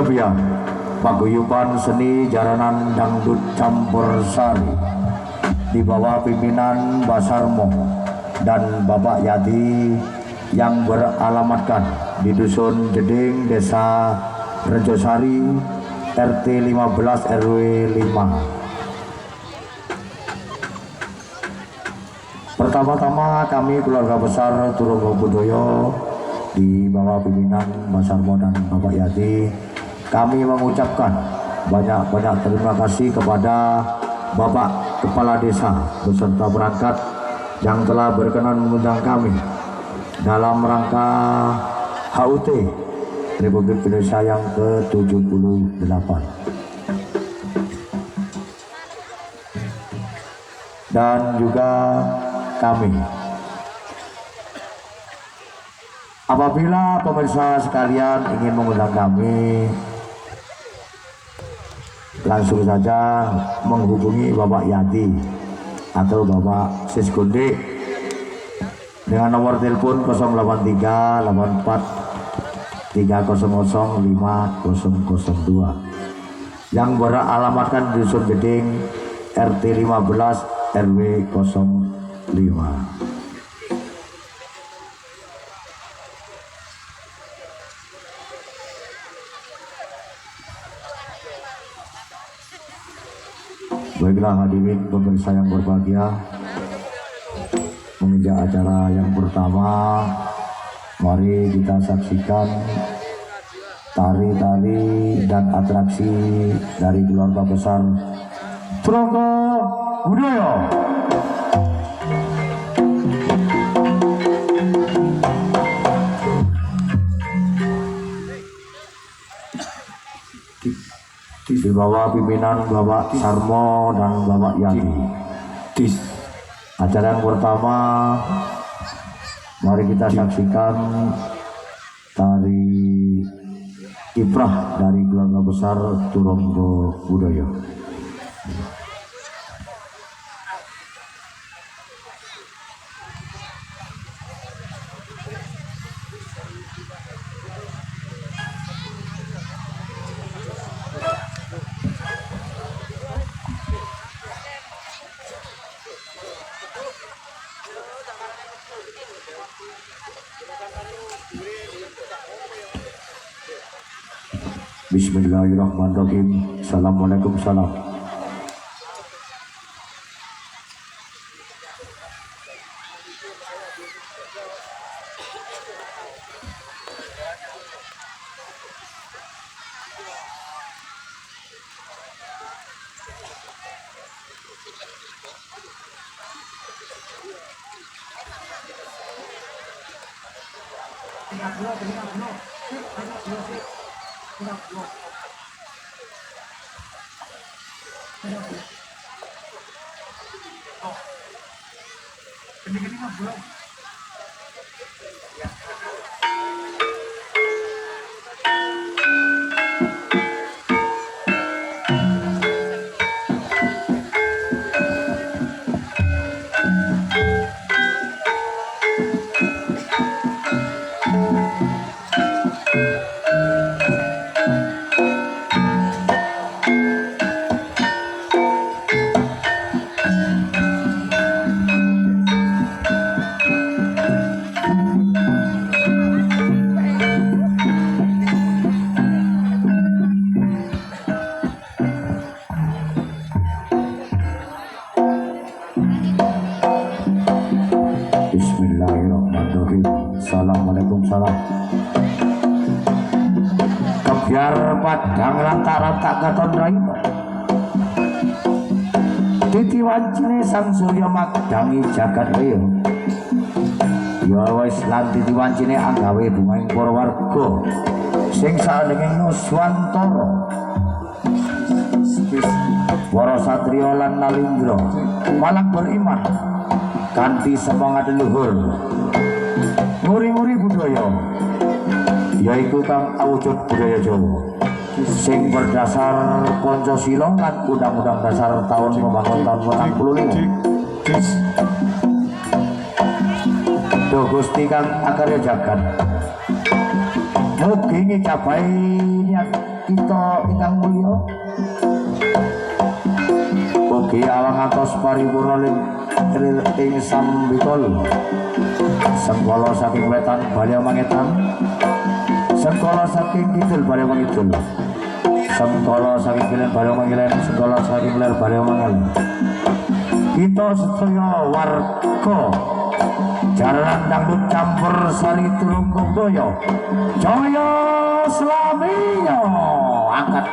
Kebiang paguyuban seni jaranan dangdut campur sari di bawah pimpinan Basarmo dan Bapak Yadi yang beralamatkan di Dusun Jeding, Desa Rejosari, RT 15 RW 5. Pertama-tama kami keluarga besar Turunggo Budoyo di bawah pimpinan Basarmo dan Bapak Yadi, kami mengucapkan banyak-banyak terima kasih kepada Bapak Kepala Desa beserta perangkat yang telah berkenan mengundang kami dalam rangka HUT Republik Indonesia yang ke-78. Dan juga kami, apabila pemirsa sekalian ingin mengundang kami, langsung saja menghubungi Bapak Yadi atau Bapak Siskunde dengan nomor telepon 083 84 300 5002 yang beralamatkan di Dusun Jeding, RT 15 RW 05. Baiklah hadirin pemirsa yang berbahagia, menginjak acara yang pertama, mari kita saksikan tari-tari dan atraksi dari keluarga besar Turunggo Budoyo. Di bawah pimpinan Bapak Sarmo dan Bapak Yadi. Acara yang pertama, mari kita saksikan tari kiprah dari keluarga besar Turunggo Budoyo. Bismillahirrahmanirrahim. Assalamualaikum salam. Bismillahirrahmanirrahim. Assalamualaikum salam. Kebiar padang lantaran tak katon raino, titi wancine sang surya madangi jagat raya. Ya wis lan titi wancine anggawe bungahing para warga sing salengging nuswantara, para satriya lan nalindra malang beriman kanthi semangat luhur nguri-nguri budaya, yaiku kang awujud budaya Jawa sing berdasar Pancasila lan Undang-Undang Dasar tahun Pembangunan tahun 45. Duh Gusti kang akarya jagat, Mugi ngijabahi niat kita ingkang mulya. Mugi awang atos paripurna ing sambikol. Sengkala saking wetan bali mangetan. Sengkala saking kidul bali mangidul. Sengkala saking kilen bali mangilen, sengkala saking ler bali mangal. Kita sedaya warga Jaranan dangdut campur sari tulung doyo Jaya Slamiyo angkat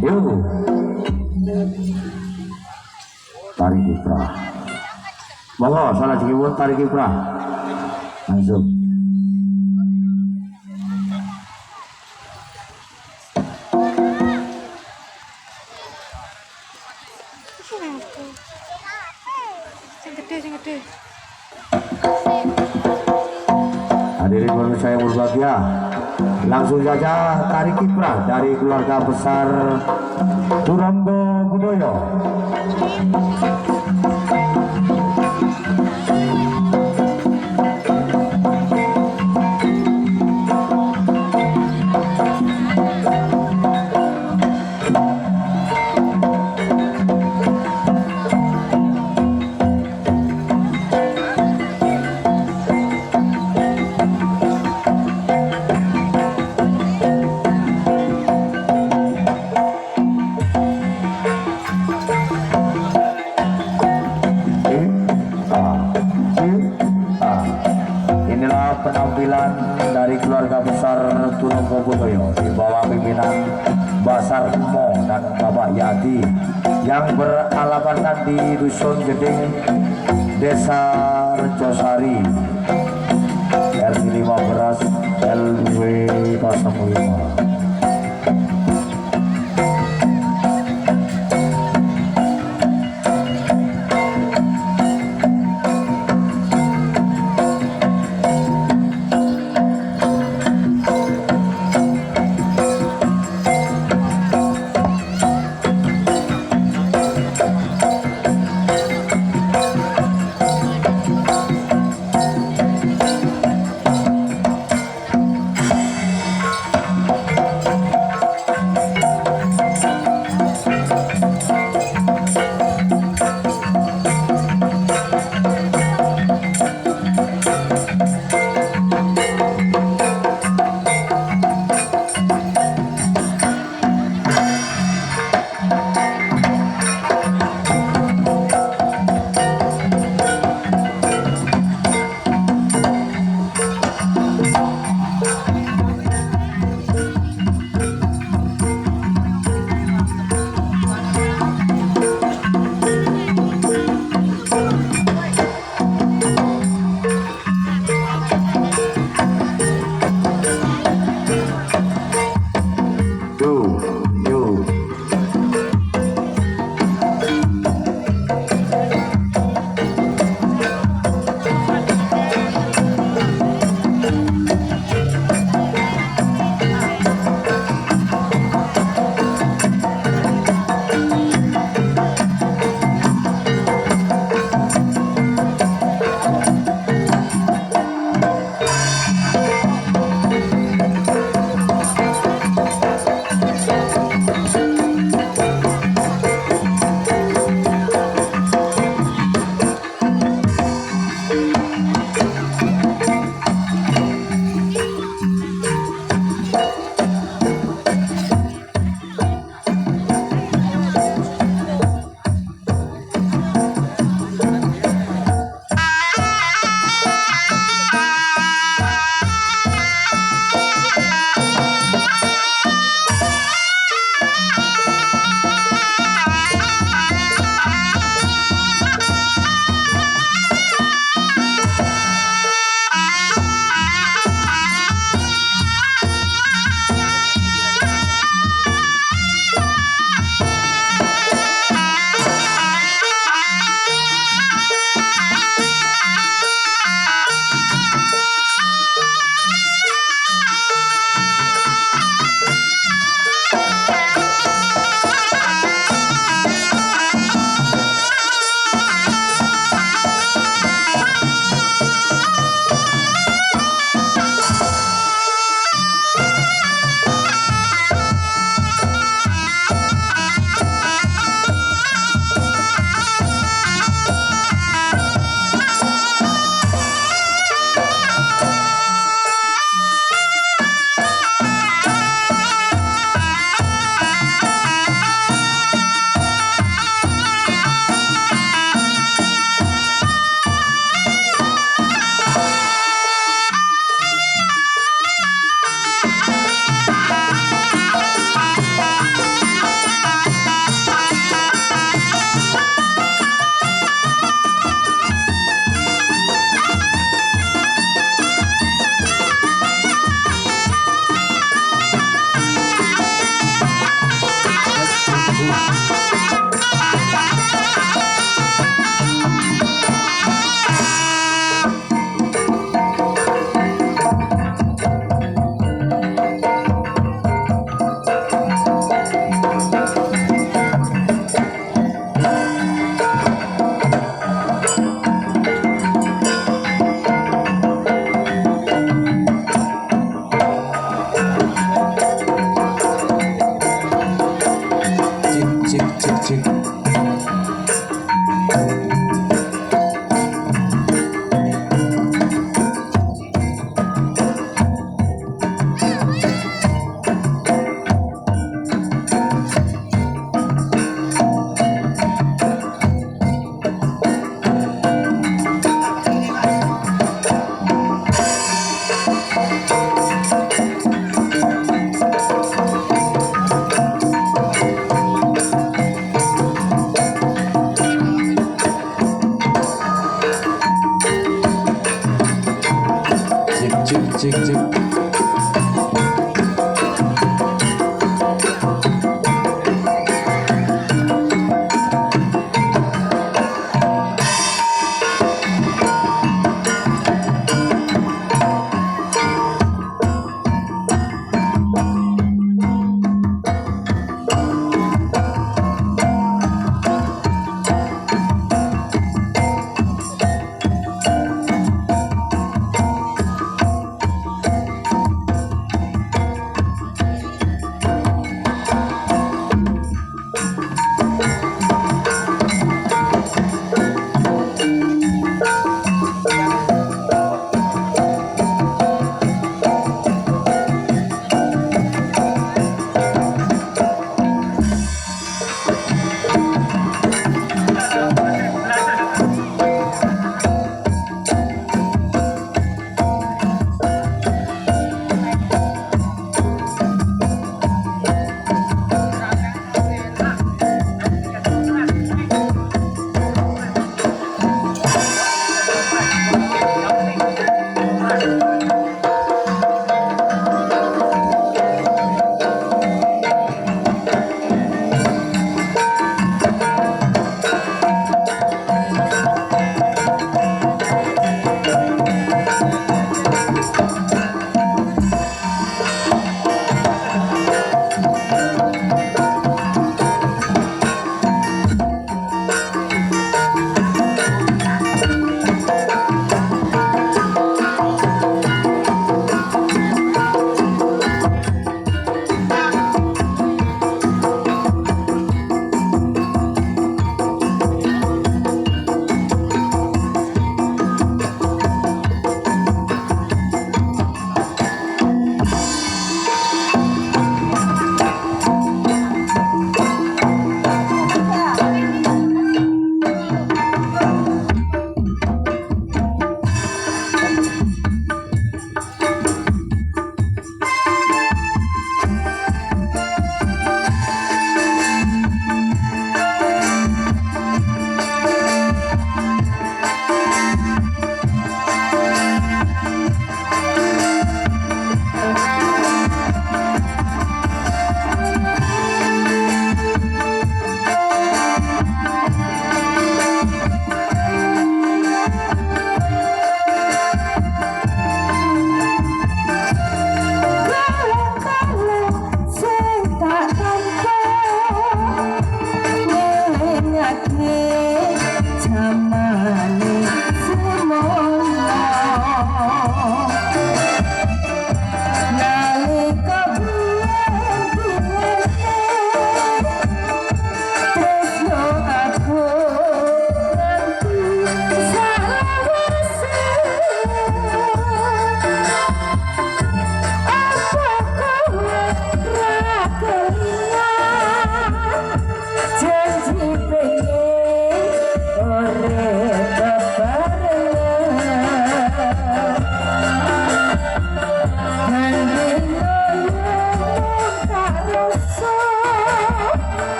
yuk tarik kiprah monggo salah jiwon tarik kiprah langsung sing gede hadirin pemirsa yang berbahagia langsung saja tarik kiprah dari keluarga besar Turanggo Budoyo. Penampilan dari keluarga besar Turanggo Budoyo di bawah pimpinan Basar Mo dan Bapak Yadi yang beralamatkan di Dusun Geding, Desa Rejosari, RT 15 LW 05. cek cek.